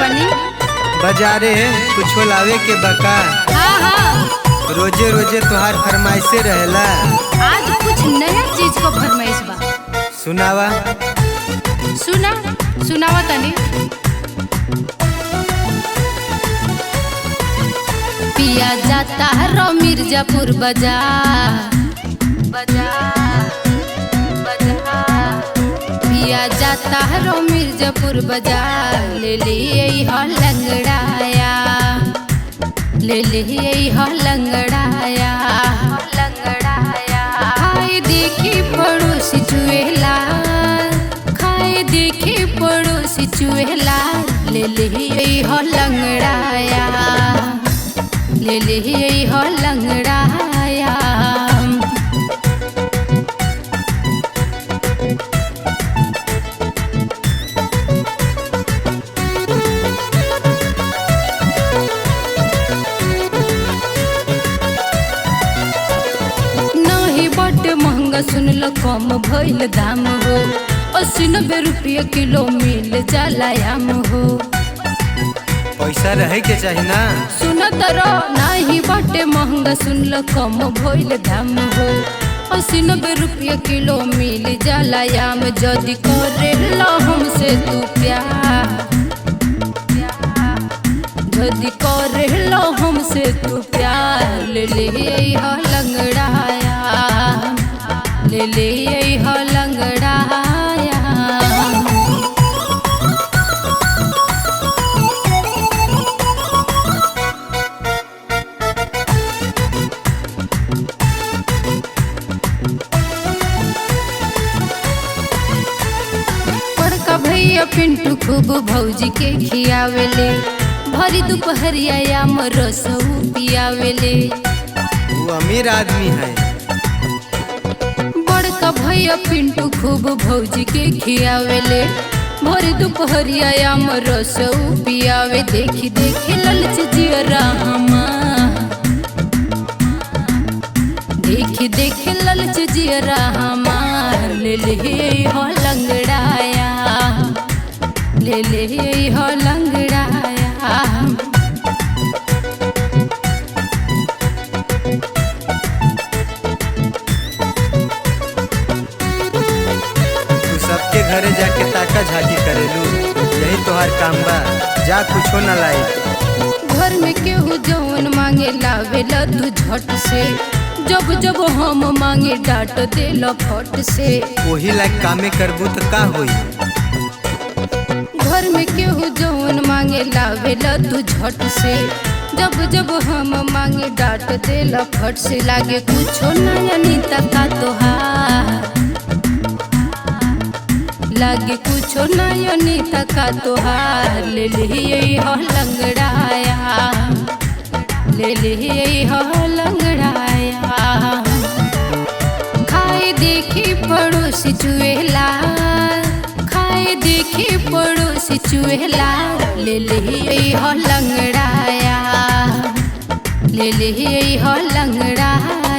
बनी? बाजारे कुछो लावे के बका। हाँ हाँ, रोजे रोजे तुहार फरमाइशे रहेला। आज कुछ नया चीज को फरमाइश बा। सुनावा। सुनावा तनी। पिया जाता है रो मिर्जापुर बाजार। पिया जाता है रो मिर्जापुर बाजार। ले लिए हो लंगड़ाया, ले लिए हो लंगड़ाया। खाए देखी पड़ोसी चुएला, खाए देखी पड़ोसी चुएला। ले लिए हो लंगड़ाया, ले लिए हो लंगड़ाया। महंगा सुनल कम भइल दाम हो। 80-90 रुपया किलो मिल जाला आम हो। पैसा रहे के चाही ना। सुन तरो नाही बाटे महंगा सुनल कम भइल दाम हो। 80-90 रुपया किलो मिल जाला आम। जदी करेला हमसे तू प्यार, जदी करेला हमसे तू प्यार। ले ले हो लंगड़ाया, ले ले हो लंगड़ाया। बड़का भैया पिंटू खूब भौजी के खियावेले। भरी दोपहरिया आम रसऊ पियावेले। वो अमीर आदमी है। बड़का भैया पिंटू खूब भौजी के खियावेले। भरी दोपहरिया आम रसऊ पियावे। देखी देखी ललच जियरा हमार, देखी देखी ललच जियरा हमार। ले ले हो लंगड़ाया, ले ले हो लंगड़ाया। सबके घरे जाके ताका झाकी करेलू, यही तोहार काम बा। जा कुछो न लाई। घर में केहू जवन मांगे लावेला तू झट से। जब जब हम मांगे डांट देला फट से। वही लायक कामे करबू तो का होई। घर में केहू जवन मांगे लावेला तू झट से। जब जब हम मांगे डांट देला फट से। लागे कुछो नया नीता का तोहार, लागे कुछो नया नीता का तोहार। ले लिए हो लंगड़ाया, ले लिए हो लंगड़ाया। खाए देखी पड़ोसी चुएला, खाए देखी पड़ोसी चुएला। ले लिए हो लंगड़ाया, ले लिए हो लंगड़ाया।